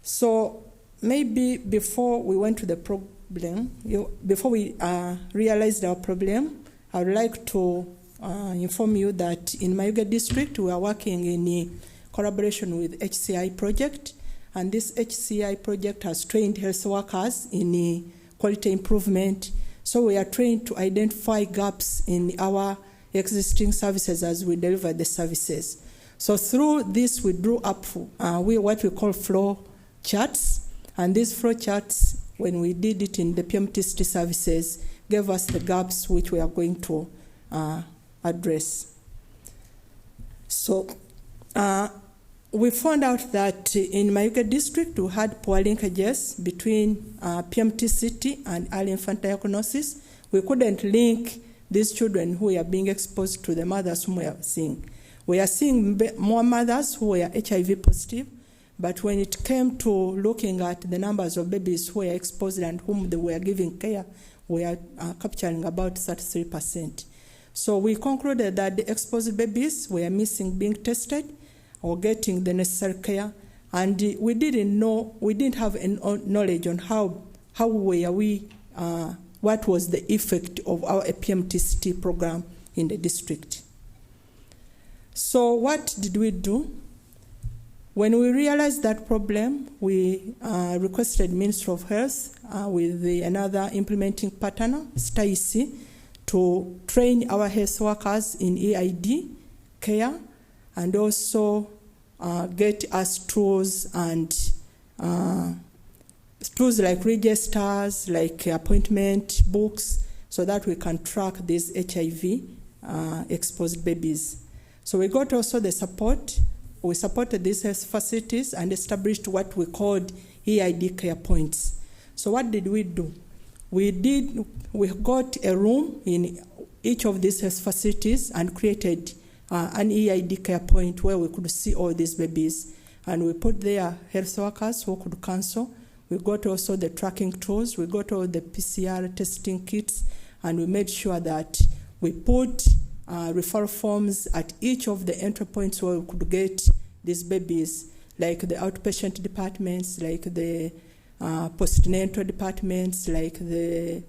So maybe before we went to the problem, before we realized our problem, I would like to inform you that in Mayuge district, we are working in collaboration with HCI project, and this HCI project has trained health workers in quality improvement. So we are trained to identify gaps in our existing services as we deliver the services. So through this, we drew up what we call flow charts, and these flow charts, when we did it in the PMTCT services, gave us the gaps which we are going to address. So we found out that in Mayuge district, we had poor linkages between PMTCT and early infant diagnosis. We couldn't link these children who are being exposed to the mothers whom we are seeing. We are seeing more mothers who were HIV positive, but when it came to looking at the numbers of babies who were exposed and whom they were giving care, we are capturing about 33%. So we concluded that the exposed babies were missing being tested or getting the necessary care, and we didn't have knowledge on what was the effect of our PMTCT program in the district. So what did we do? When we realized that problem, we requested Ministry of Health with another implementing partner, Stacy, to train our health workers in EID care, and also get us tools and tools like registers, like appointment books, so that we can track these HIV exposed babies. So we got also the support. We supported these health facilities and established what we called EID care points. So what did we do? We got a room in each of these health facilities and created an EID care point where we could see all these babies. And we put there health workers who could counsel. We got also the tracking tools. We got all the PCR testing kits. And we made sure that we put referral forms at each of the entry points where we could get these babies, like the outpatient departments, like the postnatal departments, like the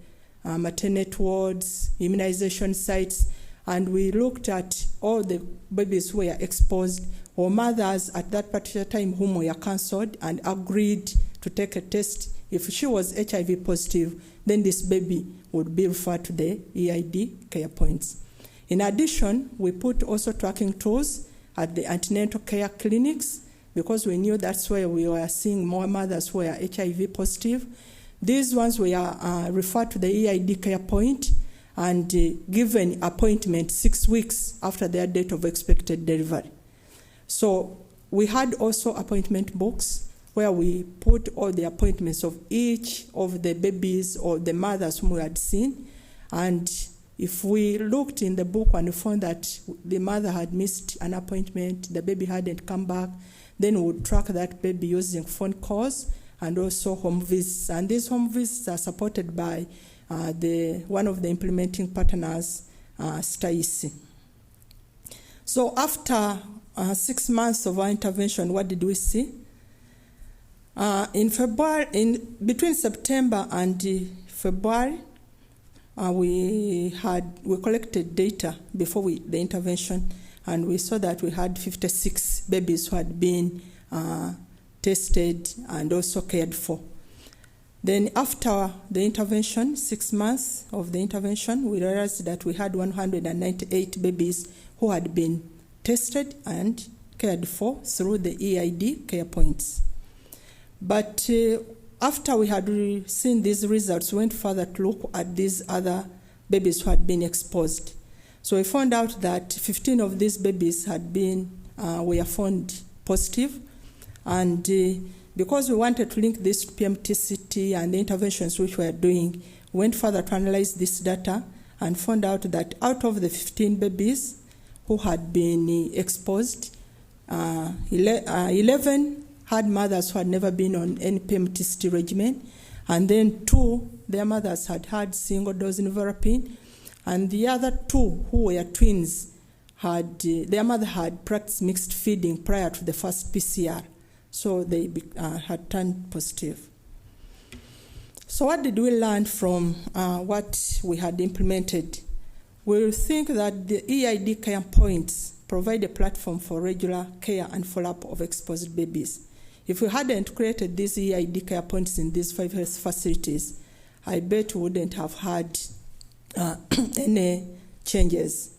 maternity wards, immunization sites. And we looked at all the babies who were exposed, or mothers at that particular time whom were cancelled and agreed to take a test. If she was HIV positive, then this baby would be referred to the EID care points. In addition, we put also tracking tools at the antenatal care clinics, because we knew that's where we were seeing more mothers who were HIV positive. These ones were referred to the EID care point and given appointment 6 weeks after their date of expected delivery. So we had also appointment books where we put all the appointments of each of the babies or the mothers whom we had seen. And if we looked in the book and found that the mother had missed an appointment, the baby hadn't come back, then we would track that baby using phone calls and also home visits. And these home visits are supported by one of the implementing partners, Stacy. So after 6 months of our intervention, what did we see? Between September and February, we collected data before the intervention, and we saw that we had 56 babies who had been tested and also cared for. Then after the intervention, 6 months of the intervention, we realized that we had 198 babies who had been tested and cared for through the EID care points. But after we had seen these results, we went further to look at these other babies who had been exposed. So we found out that 15 of these babies were found positive, and because we wanted to link this to PMTCT and the interventions which we are doing, we went further to analyze this data and found out that out of the 15 babies who had been exposed, 11 had mothers who had never been on any PMTCT regimen, and then 2, their mothers had single-dose nevirapine, and the other 2 who were twins, their mother had practiced mixed feeding prior to the first PCR, so they had turned positive. So what did we learn from what we had implemented? We think that the EID care points provide a platform for regular care and follow-up of exposed babies. If we hadn't created these EID care points in these 5 health facilities, I bet we wouldn't have had any changes.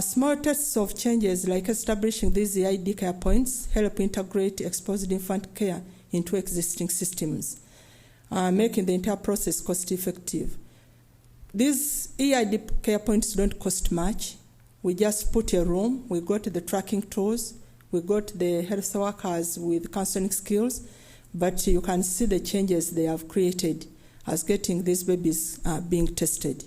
Small tests of changes like establishing these EID care points help integrate exposed infant care into existing systems, making the entire process cost-effective. These EID care points don't cost much. We just put a room, we got the tracking tools, we got the health workers with counseling skills, but you can see the changes they have created as getting these babies being tested.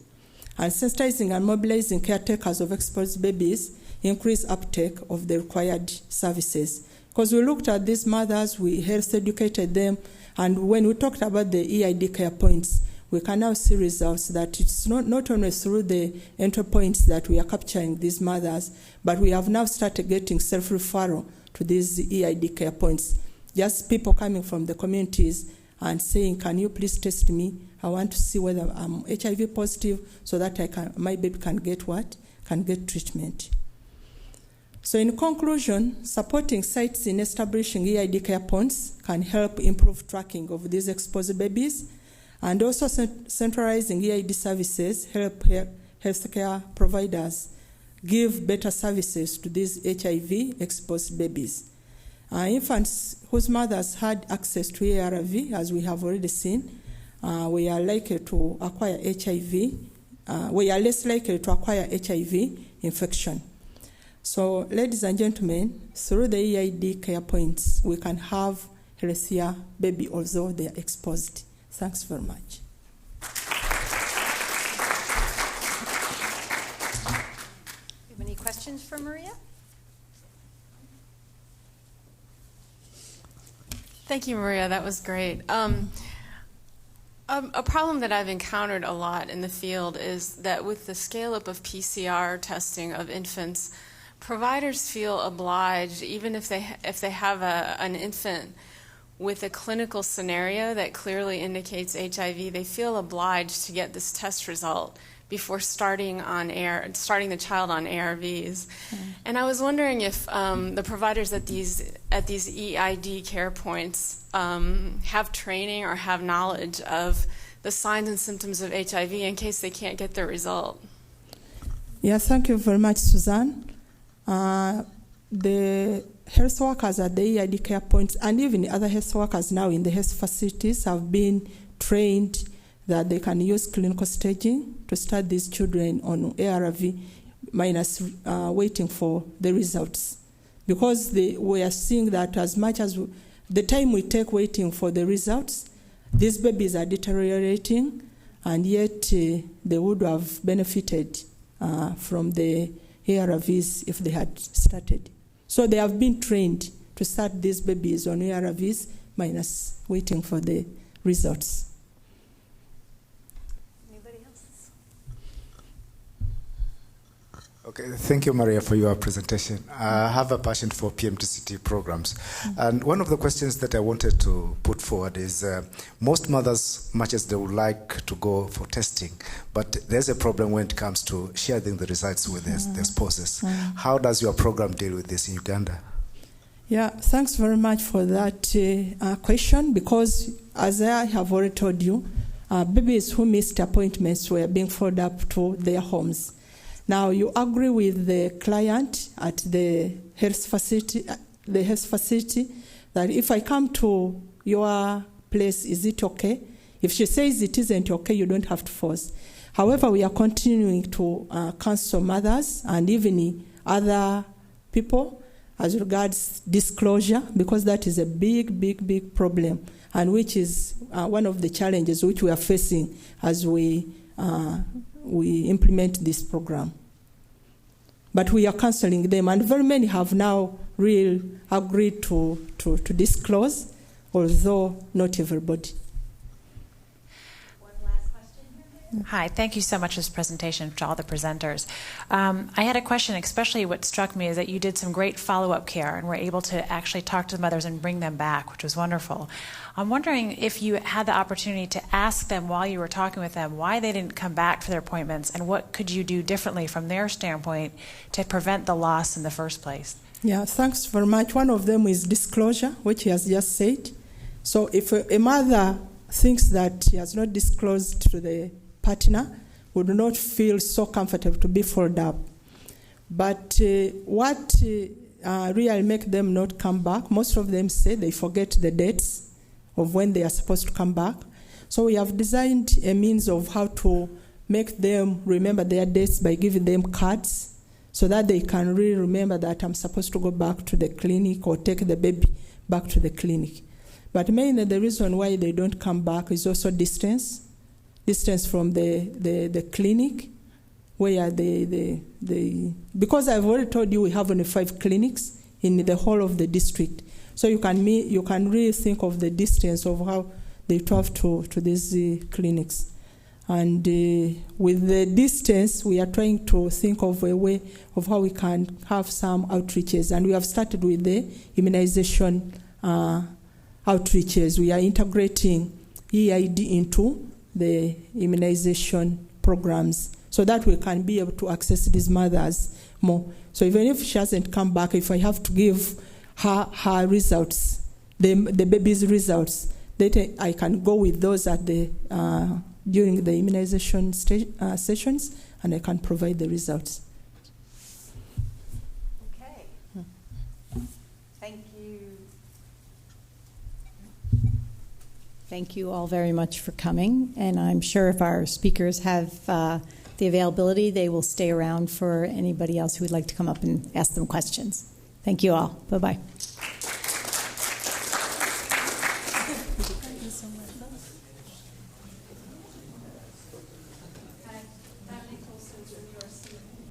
And sensitizing and mobilizing caretakers of exposed babies increase uptake of the required services. Because we looked at these mothers, we health educated them, and when we talked about the EID care points, we can now see results that it's not only through the entry points that we are capturing these mothers, but we have now started getting self-referral to these EID care points. Just people coming from the communities and saying, can you please test me? I want to see whether I'm HIV positive so that my baby can get treatment. So in conclusion, supporting sites in establishing EID care points can help improve tracking of these exposed babies, and also centralizing EID services help healthcare providers give better services to these HIV exposed babies. Infants whose mothers had access to ARV, as we have already seen, we are likely to acquire HIV. We are less likely to acquire HIV infection. So, ladies and gentlemen, through the EID care points, we can have healthier baby although they are exposed. Thanks very much. Any questions for Maria? Thank you, Maria. That was great. A problem that I've encountered a lot in the field is that with the scale-up of PCR testing of infants, providers feel obliged, even if they have an infant with a clinical scenario that clearly indicates HIV, they feel obliged to get this test result before starting the child on ARVs. And I was wondering if the providers at these EID care points have training or have knowledge of the signs and symptoms of HIV in case they can't get their result. Yeah, thank you very much, Suzanne. The health workers at the EID care points and even other health workers now in the health facilities have been trained that they can use clinical staging to start these children on ARV minus waiting for the results. Because we are seeing that as much as the time we take waiting for the results, these babies are deteriorating, and yet they would have benefited from the ARVs if they had started. So they have been trained to start these babies on ARVs minus waiting for the results. Anybody else? Okay, thank you, Maria, for your presentation. I have a passion for PMTCT programs. And one of the questions that I wanted to put forward is most mothers, much as they would like to go for testing, but there's a problem when it comes to sharing the results with their spouses. How does your program deal with this in Uganda? Yeah, thanks very much for that question, because as I have already told you, babies who missed appointments were being followed up to their homes. Now, you agree with the client at the health facility that if I come to your place, is it okay? If she says it isn't okay, you don't have to force. However, we are continuing to counsel mothers and even other people as regards disclosure, because that is a big problem, and which is one of the challenges which we are facing as we implement this program. But we are counseling them, and very many have now really agreed to disclose, although not everybody. Hi, thank you so much for this presentation to all the presenters. I had a question, especially what struck me is that you did some great follow-up care and were able to actually talk to the mothers and bring them back, which was wonderful. I'm wondering if you had the opportunity to ask them while you were talking with them why they didn't come back for their appointments and what could you do differently from their standpoint to prevent the loss in the first place. Yeah, thanks very much. One of them is disclosure, which he has just said. So if a mother thinks that he has not disclosed to the partner, would not feel so comfortable to be followed up. But what really make them not come back, most of them say they forget the dates of when they are supposed to come back. So we have designed a means of how to make them remember their dates by giving them cards so that they can really remember that I'm supposed to go back to the clinic or take the baby back to the clinic. But mainly the reason why they don't come back is also distance from the clinic, where because I've already told you we have only 5 clinics in the whole of the district. So you can really think of the distance of how they travel to these clinics. And with the distance, we are trying to think of a way of how we can have some outreaches. And we have started with the immunization outreaches. We are integrating EID into the immunization programs so that we can be able to access these mothers more. So even if she hasn't come back, if I have to give her results, the baby's results, that I can go with those at the during the immunization sessions, and I can provide the results. Okay. Thank you. Thank you all very much for coming, and I'm sure if our speakers have the availability, they will stay around for anybody else who would like to come up and ask them questions. Thank you all. Bye-bye.